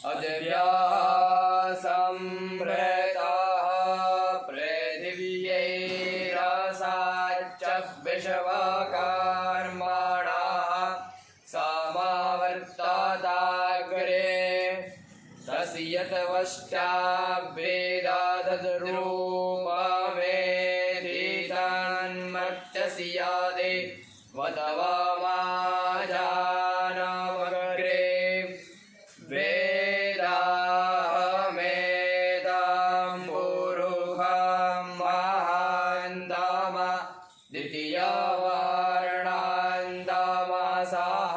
अद्यासंभृतः पृथिव्यैरसाच्च विश्वकर्मणः समावर्तताग्रे तस्य तवष्टाभेदादरूपमेधि तन्मर्त्यसि यादे वतवमाजानमग्रे वेदाहमेतं पुरुषं महान्तम द्वितीयवर्णान्तमसः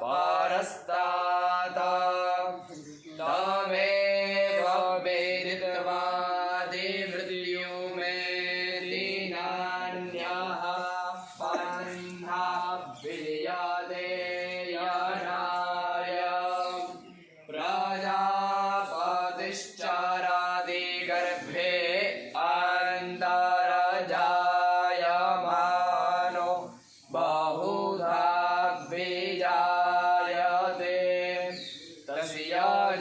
परस्तात् तमेव वेदित्वादिमृत्युमेति नान्यः पन्था विद्यते यनाय प्रजापतिश्चरादिगर्भे अन्तर्जायमानो बहुधा विजायते तस्य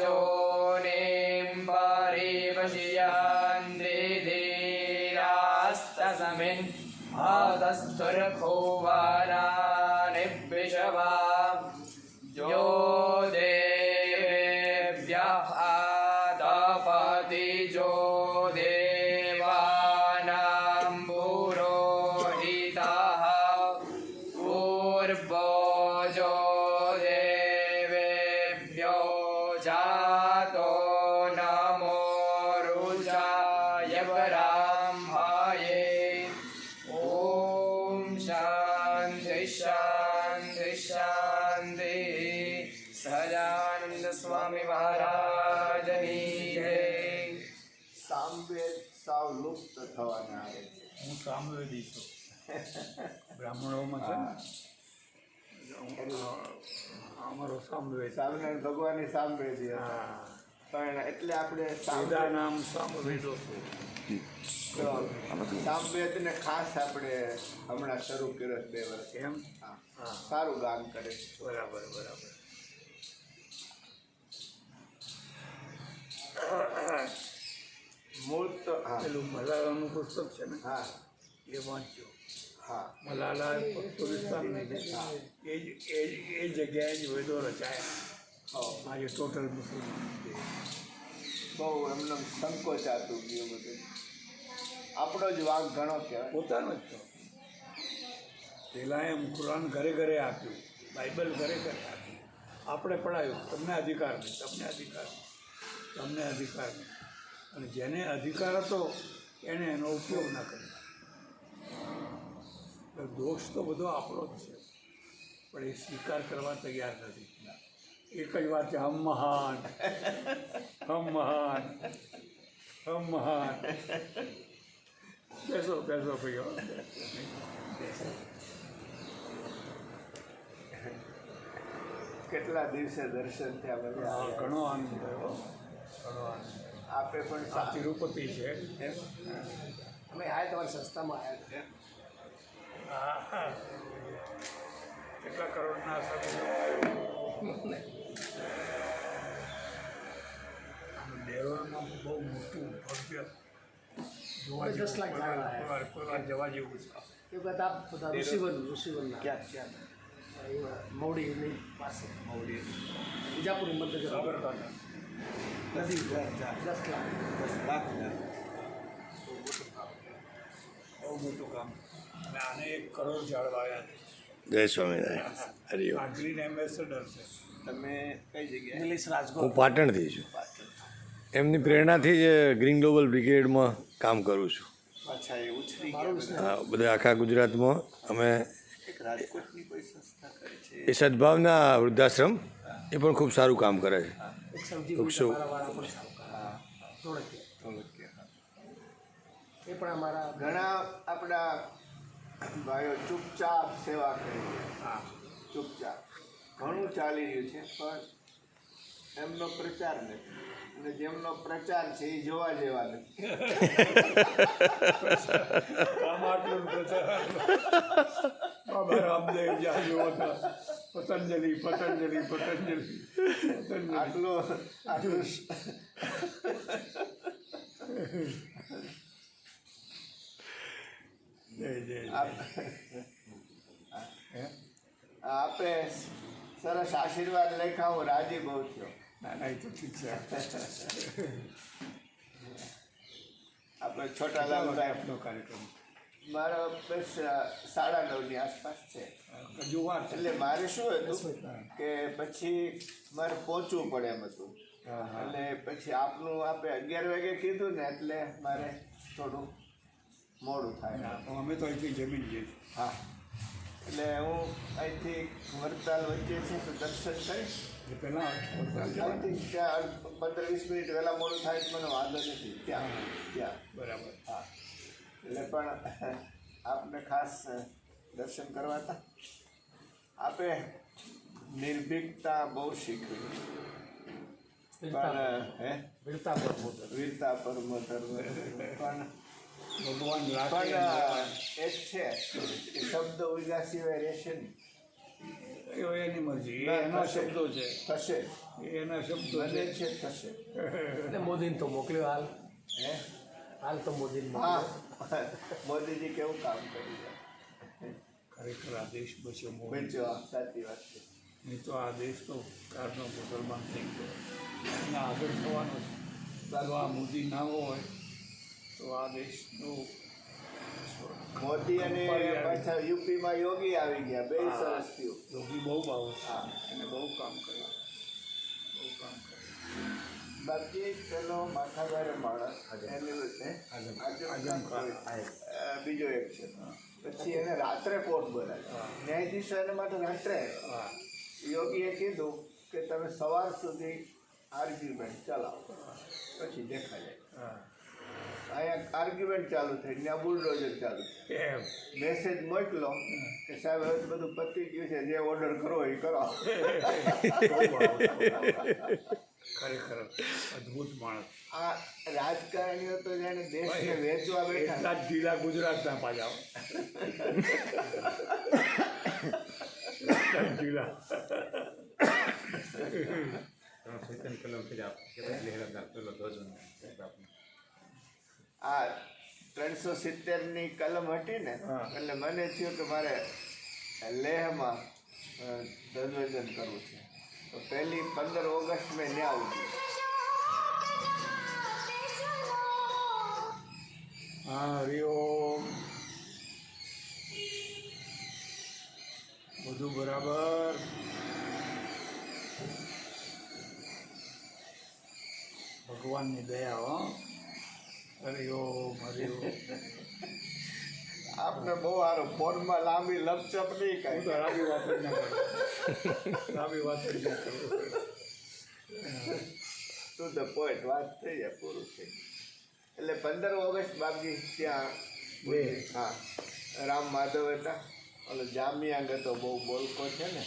योनिं परिपश्यन्ति धीरास्तस्मिन् हतस्थुर्भुवनानि विश्वा यो देवेभ्यः तपतिजो देवानां पुरोहितः पूर्वजो देवेभ्यो जातो नमो रुचाय ब्रह्मणे ॐ शान्ति शान्ति शान्ति સહજાનંદ સ્વામી મહારાજની જય. સામવેદ સાવ લુપ્ત થવાના આવે છે. હું સામવેદી છું. બ્રાહ્મણોમાં છે ને અમારો સામવેદ. સ્વામિનારાયણ ભગવાનની સામવેદી હતા. હા, પણ એટલે આપણે વેદા નામ સામવેદો છે. સામવેદને ખાસ આપણે હમણાં શરૂ કર્યો છે 2 વર્ષ. એમ? હા, હા, સારું ગાન કરે છે. બરાબર બરાબર. મૂળ તો હા પેલું મલાલાનું પુસ્તક છે ને હા એ વાંચ્યો. હા મલાલા પાકિસ્તાનની છે. એ જગ્યાએ જ વેદો રચાયા. આજે ટોટલ મુસ્લિમ બહુ એમને સંકોચાતું ગયું બધું. આપણો જ વાંક ઘણો કહેવાય. પોતાનો જ તો. પહેલાં એમ કુરાન ઘરે ઘરે આપ્યું, બાઇબલ ઘરે ઘરે આપ્યું, આપણે પડાયું તમને અધિકાર નહીં, તમને અધિકાર નહીં, તમને અધિકાર નહીં. અને જેને અધિકાર હતો એણે એનો ઉપયોગ ના કર્યો. એટલે દોષ તો બધો આપણો જ છે, પણ એ સ્વીકાર કરવા તૈયાર નથી. એક જ વાત છે, હમ મહાન, હમ મહાન, હમ મહાન. બેસો બેસો ભાઈઓ, બેસો. કેટલા દિવસે દર્શન થયા બધા હા, આવ્યા. ઘણો આનંદ થયો, ઘણો આનંદ. આપે પણ આ તિરુપતિ છે. અમે આવ્યા તમારી સંસ્થામાં આવ્યા. હા, હા. કેટલા કરોડના ડેરોમાં બહુ મોટું ભવ્ય જોવા જેવું. 10 લાખ ઝાડ કોઈ વાર જવા જેવું છે. એ બધા બધા ઋષિવનના ક્યાં ક્યાં મવડીની પાસે મૌડી બીજાપુરની મધ્ય સાબરકાંઠા. નદી 10 લાખ 10 લાખ બહુ મોટું કામ. અને આને 1 કરોડ ઝાડ વાવ્યા છે. જય સ્વામિનારાયણ. હરિઓમ. આ ગ્રીન એમ્બેસેડર છે. તમે કઈ જગ્યાએ? ઇંગ્લિશ હું રાજકોટ પાટણથી છું. એમની પ્રેરણાથી જ ગ્રીન ગ્લોબલ બ્રિગેડમાં કામ કરું છું. અચ્છા, એ ઉછરી મારું ગયા. વિસ્તાર હા, બધા આખા ગુજરાતમાં અમે એક રાજકોટની કોઈ સંસ્થા કરે છે. એ સદભાવના વૃદ્ધાશ્રમ એ પણ ખૂબ સારું કામ કરે છે. એક સબ્જી વૃક્ષો. વાળા પણ સારું હા, ધોળકિયા ધોળકિયા. એ પણ અમારા ઘણા આપણા ભાઈઓ ચૂપચાપ સેવા કરે છે. હા, ચૂપચાપ ઘણું ચાલી રહ્યું છે, પણ એમનો પ્રચાર નથી. અને જેમનો પ્રચાર છે એ જોવા જેવા નથી. કામ આટલું પ્રચાર આટલું. બાબા રામદેવ જ્યાં જુઓ તો પતંજલિ પતંજલિ પતંજલિ પતંજલિ. આટલું જય જય જય. હે? આપણે સરસ આશીર્વાદ લેખા હું રાજી બહુ થયો. ના ના એ તો ઠીક છે. આપણે છોટાલાલભાઈ આપનો કાર્યક્રમ મારો બસ 9:30 આસપાસ છે. હજુ વાર છે. એટલે મારે શું હતું કે પછી મારે પહોંચવું પડે એમ હતું. હા હા. એટલે પછી આપનું આપણે 11 વાગે કીધું ને એટલે મારે થોડું મોડું થાય. ના, પણ અમે તો અહીંથી જમીન જઈએ છીએ. હા એટલે હું અહીંથી વડતાલ વચ્ચે છે તો દર્શન કરીશ. એ પહેલાં અહીંથી ત્યાં 15-20 મિનિટ વહેલા મોડું થાય તો મને વાંધો નથી. ત્યાં બરાબર. હા એટલે પણ આપને ખાસ દર્શન કરવા હતા. આપે નિર્ભીકતા બહુ શીખવી પણ હે વીરતા પરમો ધર્મ. વીરતા પરમો ધર્મ પણ ભગવાન રાખે એક છે કે શબ્દ ઉજા સિવાય રહેશે નહીં. એ એની મરજી. એ ના, એના થશે. શબ્દો છે. થશે એ એના શબ્દો બને છે. છે થશે. એટલે મોદીને તો મોકલ્યો હાલ હે હાલ તો મોદીને હા મોકલ્યો. મોદીજી કેવું કામ કરી છે. ખરેખર આ દેશ બચ્યો મોદી. બચ્યો સાચી વાત છે. નહીં તો આ દેશ તો કારનો મુસલમાન થઈ ગયો અને આગળ થવાનો છે. જો આ મોદી ના હોય તો આ દેશનું મોદી અને પાછા યુપીમાં યોગી આવી ગયા. બે સરસ થયું. યોગી બહુ બાબુ છે. હા. એને બહુ કામ કર્યું. બહુ કામ કર્યું. બાકી પેલો માથાભારે માણસ એની રીતે આઝમ ખાન બીજો એક છે. પછી એને રાત્રે કોર્ટ બોલાવ્યો. ન્યાયાધીશો એને માટે રાત્રે હા. યોગીએ કીધું કે તમે સવાર સુધી આર્ગ્યુમેન્ટ ચલાવો પછી દેખા જાય. હા. અહીંયા આર્ગ્યુમેન્ટ ચાલુ થઈ ત્યાં બુલડોઝર ચાલુ થઈ. એમ. મેસેજ મોકલો કે સાહેબ હવે તો બધું પતી ગયું છે, જે ઓર્ડર કરો એ કરો. ખરેખર અદ્ભુત માણસ. આ રાજકારણીઓ તો જાણે દેશને વેચવા બેઠા. એટલા જ ઢીલા ગુજરાતના પાછા. એટલા જ ઢીલા. આ 370ની કલમ હતી ને હા. એટલે મને થયું કે મારે લેહમાં ધ્વજવંદન કરવું છે. તો પહેલી 15 ઓગસ્ટ મેં ત્યાં આવવું જોઈએ. હા હરિઓમ. બધું બરાબર. ભગવાનની દયા હો. હરિઓમ હરિઓમ. આપને બહુ સારું ફોનમાં લાંબી લપચપ નહીં હું કાંઈ. તો લાંબી વાત જ ના કરું. લાંબી વાત જ ના કરું. ટુ ધ પોઈન્ટ વાત થઈ જાય, પૂરું થઈ ગયું. એટલે 15 ઓગસ્ટ બાપજી ત્યાં હા રામ માધવ હતા. ઓલો જામિયાંગ હતો, બહુ બોલકો છે ને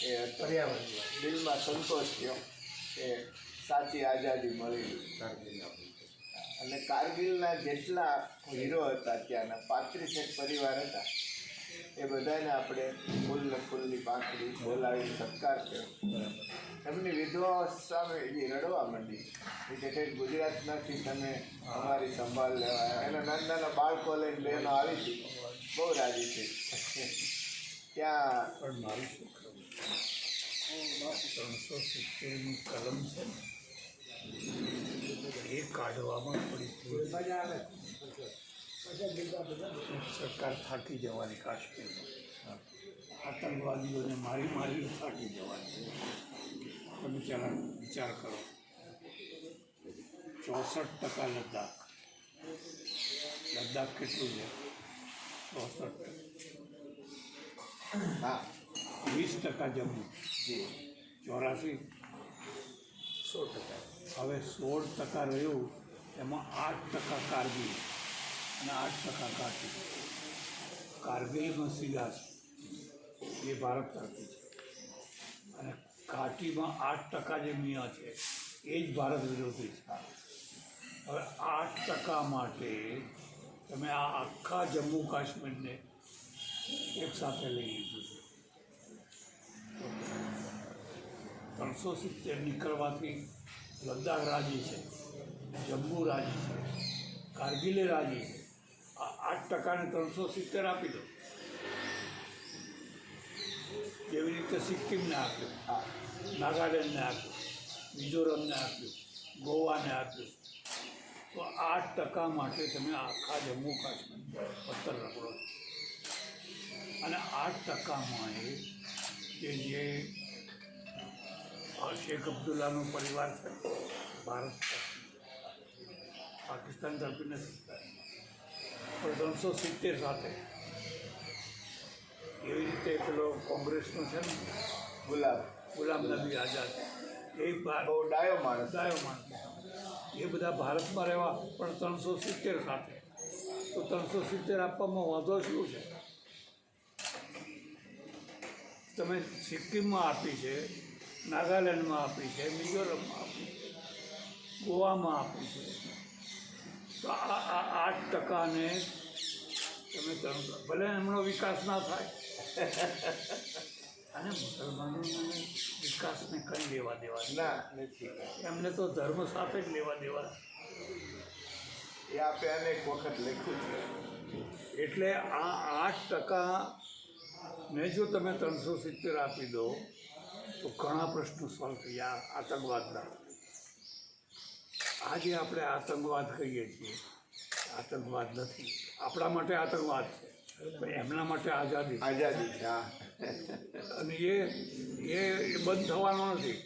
એ હતો. પર્યાવરણ દિલમાં સંતોષ થયો કે સાચી આઝાદી મળી. અને કારગિલના જેટલા હીરો હતા ત્યાંના 35 પરિવાર હતા એ બધાને આપણે ફૂલને ફૂલની પાંખડી બોલાવી સત્કાર કર્યો. એમની વિધવાઓ સામે એ રડવા માંડી કે કંઈક ગુજરાતમાંથી તમે અમારી સંભાળ લેવા. એના નાના નાના બાળકો લઈને બહેનો આવી હતી, બહુ રાજી થઈ. ત્યાં પણ મારું શું કરવું? 370ની કલમ છે ને એ કાઢવામાં થોડી સરકાર થાકી જવાની. કાશ્મીરમાં આતંકવાદીઓને મારી મારી થાકી જવાની. તમે ચાલો વિચાર કરો. 64% લદ્દાખ. લદ્દાખ કેટલું છે? 64%. હા 20% જમ્મુ. જી 84. 100%. હવે 16% રહ્યું, એમાં 8% કારગિલ અને 8% ઘાટી. કારગિલમાં સીધા છે એ ભારત તરફી છે અને ઘાટીમાં 8% જે મિયા છે એ જ ભારત વિરોધી છે. હવે 8% માટે તમે આ આખા જમ્મુ કાશ્મીરને એક સાથે લઈ લીધું છે 370 નીકળવાથી લદ્દાખ રાજી છે, જમ્મુ રાજી છે, કારગિલે રાજી છે. આ 8%ને 370 આપી દો. જેવી રીતે સિક્કિમને આપ્યું, નાગાલેન્ડને આપ્યું, મિઝોરમને આપ્યું, ગોવાને આપ્યું, તો 8% માટે તમે આખા જમ્મુ કાશ્મીર પત્તર રગડો છો. અને 8%માં જે શેખ અબ્દુલ્લાનો પરિવાર છે, ભારત પાકિસ્તાન તરફી નથી, પણ 370 સાથે. એવી રીતે પેલો કોંગ્રેસનો છે ને ગુલામ નબી આઝાદ, એ બહુ ડાયો માણસ. એ બધા ભારતમાં રહેવા પણ 370 સાથે. તો 370 આપવામાં વાંધો શું છે? તમે સિક્કિમમાં આપી છે, નાગાલેન્ડમાં આપી છે, મિઝોરમમાં આપી છે, ગોવામાં આપી છે. તો આ 8%ને તમે ભલે એમનો વિકાસ ના થાય, અને મુસલમાનોને વિકાસને કંઈ લેવા દેવા ના નથી. એમને તો ધર્મ સાથે જ લેવા દેવા. એ આપે અનેક વખત લખ્યું છે. એટલે આ 8%ને જો તમે 370 આપી દો તો ઘણા પ્રશ્નો સોલ્વ થઈ જાય. આતંકવાદના આજે આપણે આતંકવાદ કહીએ છીએ, આતંકવાદ નથી. આપણા માટે આતંકવાદ છે, પણ એમના માટે આઝાદી છે. હા. અને એ બંધ થવાનો નથી.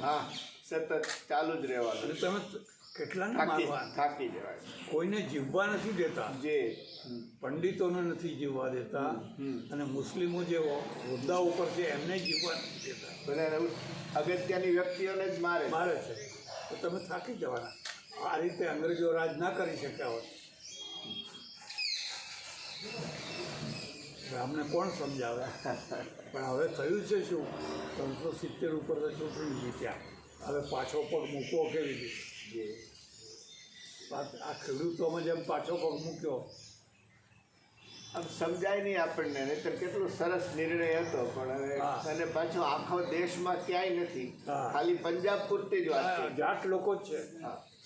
હા, સતત ચાલુ જ રહેવાનું. અને તમે કેટલાને મારવા, થાકી જવાય. કોઈને જીવવા નથી દેતા, જે પંડિતોને નથી જીવવા દેતા, અને મુસ્લિમો જે હોદ્દા ઉપર છે એમને જીવવા નથી દેતા, બધા અગત્યની વ્યક્તિઓને જ મારે છે. તો તમે થાકી જવાના. આ રીતે અંગ્રેજો રાજ ના કરી શક્યા હોત. અમને કોણ સમજાવે? પણ હવે થયું છે શું? 370 ઉપર તો ચૂંટણી જીત્યા. હવે પાછો પગ મૂકવો કેવી રીતે? આ ખેડૂતોમાં જેમ પાછો પગ મૂક્યો, આમ સમજાય નહીં આપણને. નહીંતર કેટલો સરસ નિર્ણય હતો, પણ હવે અને પાછો આખો દેશમાં ક્યાંય નથી, ખાલી પંજાબ પૂરતી જ વાત છે. જાટ લોકો જ છે,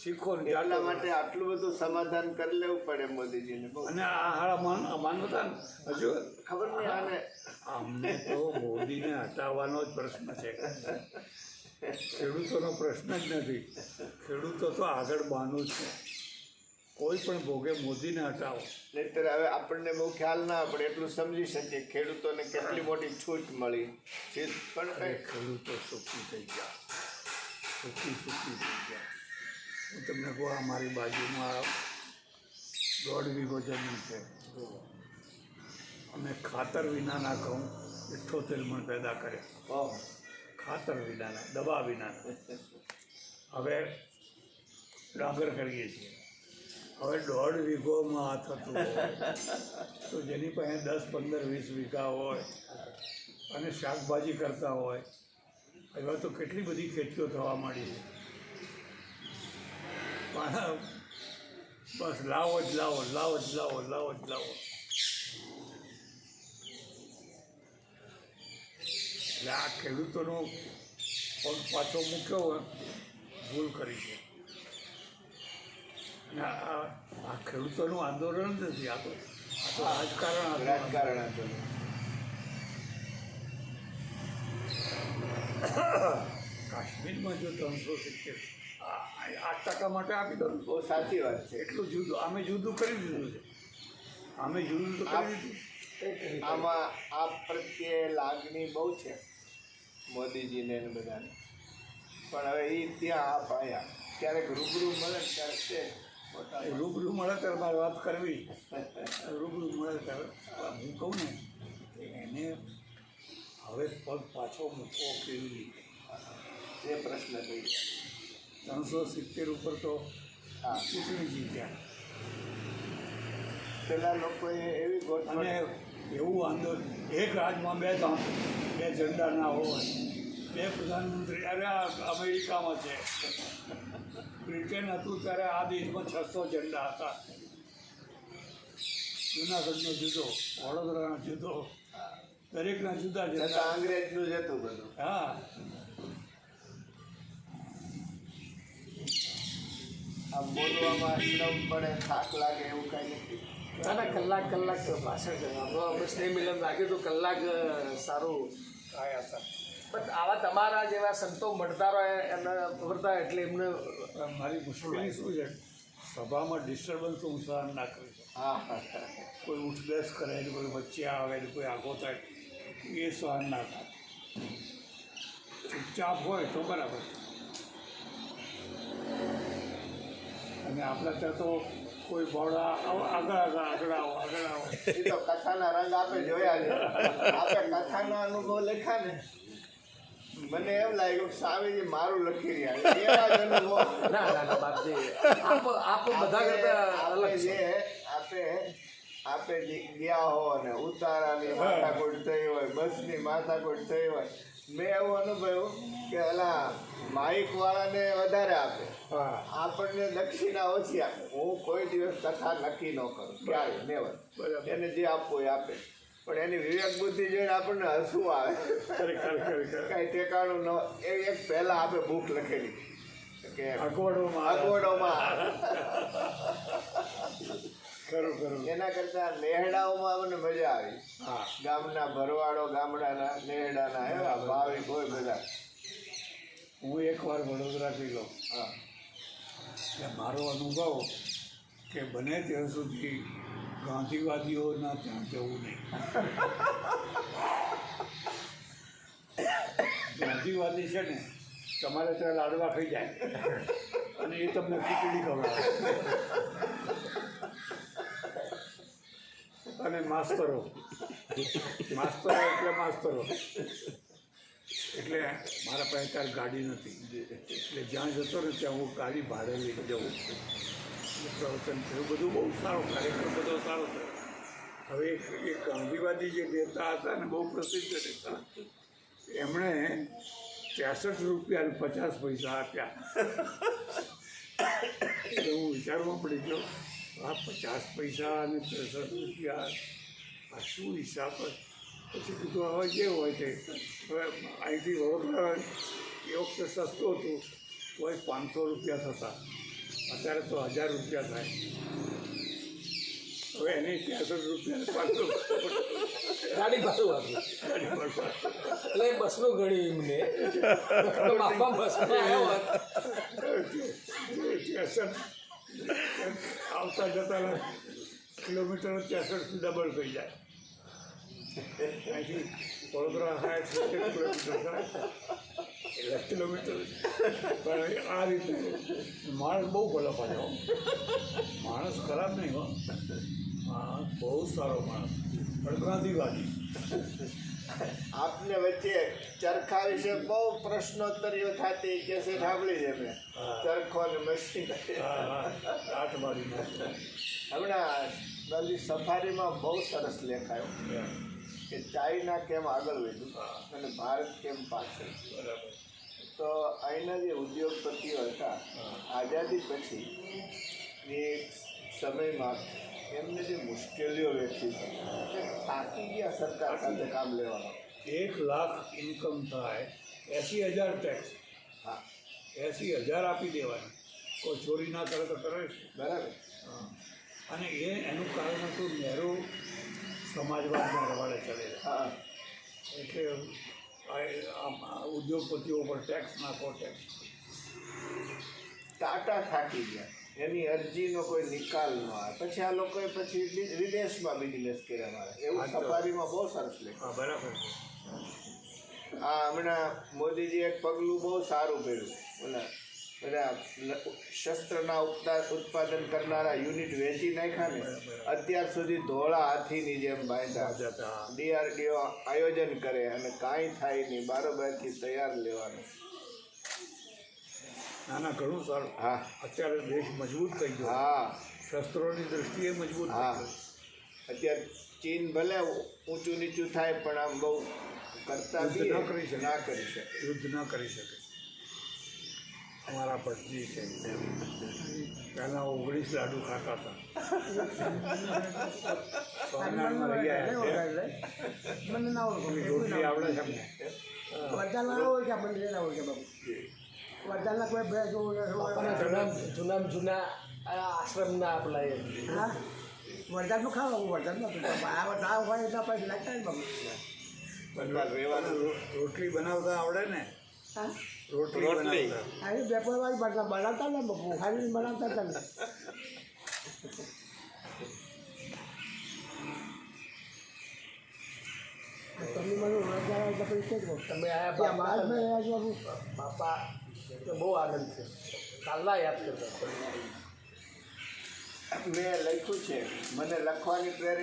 શીખો ને એટલા માટે આટલું બધું સમાધાન કરી લેવું પડે મોદીજીને. અને આ હારા માનવતા હજુ ખબર નહીં આને. અમને તો મોદીને હટાવવાનો જ પ્રશ્ન છે, ખેડૂતોનો પ્રશ્ન જ નથી. ખેડૂતો તો આગળ બાંધવું છે, કોઈ પણ ભોગે મોદીને હટાવો. નહીંતર હવે આપણને બહુ ખ્યાલ ના પડે, એટલું સમજી શકીએ ખેડૂતોને કેટલી મોટી છૂટ મળી છે. પણ કંઈ ખેડૂતો સુખી થઈ ગયા, સુખી થઈ ગયા. હું તમને કહું, આ મારી બાજુમાં 1.5 વીઘો જમીન છે. અમે ખાતર વિનાના ઘઉં 78 મણ પેદા કર્યા, ખાતર વિનાના, દવા વિનાના. હવે ડાંગર કરીએ છીએ. હવે 1.5 વીઘોમાં આ થતું હોય તો જેની પાસે 10, 15, 20 વીઘા હોય અને શાકભાજી કરતા હોય, એવા તો કેટલી બધી ખેતીઓ થવા માંડી છે. પણ બસ લાવો જ લાવો, લાવો જ લાવો, લાવો જ લાવો. એટલે આ ખેડૂતોનો પગ પાછો મૂક્યો હોય, ભૂલ કરી છે. અને આ ખેડૂતોનું આંદોલન નથી, આ તો રાજકારણ હતું. કાશ્મીરમાં જો 370 8% માટે આપી દો, બહુ સાચી વાત છે. એટલું જુદું અમે જુદું કરી દીધું છે. અમે જુદું તો કરી દીધું. આમાં આ પ્રત્યે લાગણી બહુ છે મોદીજીને ને બધાને. પણ હવે એ ત્યાં આપ આવ્યા, ક્યારેક રૂબરૂ મળે ક્યારેક તે રૂબરૂ મળે ત્યારે મારે વાત કરવી. રૂબરૂ મળે ત્યારે હું કહું ને એને હવે પગ પાછો મૂકવો કેવી રીતે, એ પ્રશ્ન થઈ ગયા. 370 ઉપર તો ચૂંટણી જીત્યા. પેલા લોકોએ એવી ગોઠવણ, અને એવું આંદોલન, એક રાજમાં 2 ઝંડા ના હોય, 2 પ્રધાનમંત્રી. અરે આ અમેરિકામાં છે, બ્રિટન હતું ત્યારે આ દેશમાં 600 ઝંડા હતા. જુનાગઢનો જુદો, વડોદરાનો જુદો, દરેકના જુદા છતાં જુદા. અંગ્રેજનું જ હતું બધું. હા, આમ બોલવામાં શ્રમ પડે, થાક લાગે એવું કાંઈ નથી. ના કલાક ભાષણ છે આપણે સ્નેહ મિલન રાખ્યું તો કલાક સારું કાંઈ હતા. પણ આવા તમારા જેવા સંતો મળતા રહે એના વર્તા એટલે એમને મારી મુશ્કેલી શું છે, સભામાં ડિસ્ટર્બન્સ હું સહન ના કરી શકું. હા હા કોઈ ઉઠબેસ કરે ને કોઈ વચ્ચે આવે ને કોઈ આગો થાય એ સહન ના થાય. ચૂપચાપ હોય તો બરાબર. અને આપણા ત્યાં તો કોઈ બોડા આગળ આવો. એ તો કથાના રંગ આપે જોયા છે. આપણે કથાનો અનુભવ લખ્યા ને, મને એમ લાગ્યું કે સ્વામીજી મારું લખી રહ્યા છે. એવા જ અનુભવ. ના બાપજી આપ બધા કરતા આપણે અલગ છે. આપણે ગયા હો ને ઉતારાની માથાકૂટ થઈ હોય, બસની માથાકૂટ થઈ હોય, મેં એવું અનુભવ્યું કે અલા માઇક વાળાને વધારે આપે, હા, આપણને દક્ષિણા ઓછી આપે. હું કોઈ દિવસ કથા નક્કી ન કરું, ક્યારે નેવર. બરાબર. એને જે આપવું એ આપે, પણ એની વિવેક બુદ્ધિ જોઈને આપણને હસવું આવે. ખરેખર કાંઈ ઠેકાણું ન. એવી એક પહેલા આપે બુક લખેલી કે અગવડોમાં અગવડોમાં. ખરું. એના કરતા નેહડાઓમાં મને મજા આવી. હા, ગામના ભરવાડો, ગામડાના નેહડાના એવા ભાવિક હોય બધા. હું એકવાર વડોદરા ગયેલો. હા એટલે મારો અનુભવ કે બને ત્યાં સુધી ગાંધીવાદીઓના ત્યાં જવું નહીં. ગાંધીવાદી છે ને તમારે ત્યાં લાડવા ખાઈ જાય અને એ તમને ખીચડી ખવડાવે. અને માસ્તરો એટલે માસ્તરો. એટલે મારા પાસે ત્યારે ગાડી નથી, એટલે જ્યાં જતો ને ત્યાં હું ગાડી ભાડે લઈને જવું. પ્રવચન થયું, બધું બહુ સારો કાર્યક્રમ, બધો સારો થયો. હવે એક ગાંધીવાદી જે નેતા હતા ને, બહુ પ્રસિદ્ધ નેતા, એમણે 63 રૂપિયા અને 50 પૈસા આપ્યા. એટલે હું વિચારવા પડી ગયો, આ 50 પૈસા અને 63 રૂપિયા આ શું હિસાબ? પછી કીધું હવે જે હોય તે. હવે અહીંથી વડોદરા એ વખતે સસ્તું હતું, તોય 500 રૂપિયા થતા. અત્યારે તો 1000 રૂપિયા થાય. હવે એને 63 રૂપિયા 500 ગાડી ભાડું આપ્યું એટલે બસનું ગણી એમને બાપા બસમાં આવ્યો હોત. આવતા જતા કિલોમીટર 63 ડબલ થઈ જાય. અહીંથી વડોદરા 60-70 કિલોમીટર થાય, 11 કિલોમીટર. પણ આ રીતે માણસ બહુ ભલો પાડ્યો. માણસ ખરાબ નહીં હો, માણસ બહુ સારો માણસ, પણ ગાંધીવાદી. આપને વચ્ચે ચરખા વિશે બહુ પ્રશ્નોત્તરીઓ થતી કે છે, સાંભળી છે મેં. ચરખો ને મશીન. આઠ મારી નાખી. હમણાં પેલી સફારીમાં બહુ સરસ લેખાયો કે ચાઇના કેમ આગળ વધ્યું અને ભારત કેમ પાછળ. બરાબર. તો અહીંના જે ઉદ્યોગપતિઓ હતા આઝાદી પછી એ સમયમાં એમને જે મુશ્કેલીઓ વેઠી તે થાકી ગયા સરકાર સાથે કામ લેવામાં. 1 લાખ ઇન્કમ થાય, 80,000 ટેક્સ. હા 80,000 આપી દેવાના. કોઈ ચોરી ના કરે તો કરે છે. બરાબર. હા. અને એનું કારણ હતું નહેરુ સમાજવાદના રવાડે ચડેલા. હા એટલે ઉદ્યોગપતિઓ પર ટેક્સ નાખો, ટેક્સ. ટાટા થાકી ગયા, એની અરજીનો કોઈ નિકાલ ન આવે. પછી આ લોકોએ પછી વિદેશમાં બિઝનેસ કર્યા મારે. એવું સફારીમાં બહુ સરસ લે. હા, બરાબર છે. આ હમણાં મોદીજી એક પગલું બહુ સારું કર્યું. ઓલા બધા શસ્ત્રના ઉત્પાદન કરનારા યુનિટ વેચી નાખ્યા ને, અત્યાર સુધી ધોળા હાથીની જેમ બાંધ્યા. DRDO આયોજન કરે અને કાંઈ થાય નહીં, બારોબારથી તૈયાર લેવાનું. ના ના, ઘણું સારું. હા અત્યારે દેશ મજબૂત થઈ ગયો. હા શસ્ત્રોની દ્રષ્ટિએ મજબૂત થઈ હા ગયો. અત્યારે ચીન ભલે ઊંચું નીચું થાય પણ આમ બહુ કરતા યુદ્ધ બી ન કરી શકે. ના કરી શકે. યુદ્ધ ન કરી શકે. અમારા પત્ની છે પહેલાં 19 લાડુ ખાતા હતા સ્વામિનારાયણમાં રહી આવ્યા છે મને ના ઓળખો રોટલી આવડે છે અમને વરદાનના ના ઓળખ્યા મને ના ઓળખ્યા બાબુ વરદાનના કોઈ બે જૂના આશ્રમના પેલા હા વરદાનનું ખાવાનું વરદાનનું આ હોય એટલા પૈસા લાગતા ને બાબુ રોટલી બનાવતા આવડે ને હા રોટલી બનાવતા અરે વેપારવાળી બનાવતા ને બાબુ ખાલી બનાવતા હતા ને તમે મને ઓળખતા એટલે પછી છે જ બાબુ તમે આયા બાપા બહુ આનંદ છે કાલના યાદ કરતા મેં લખ્યું છે મને લખવાની પ્રેરણા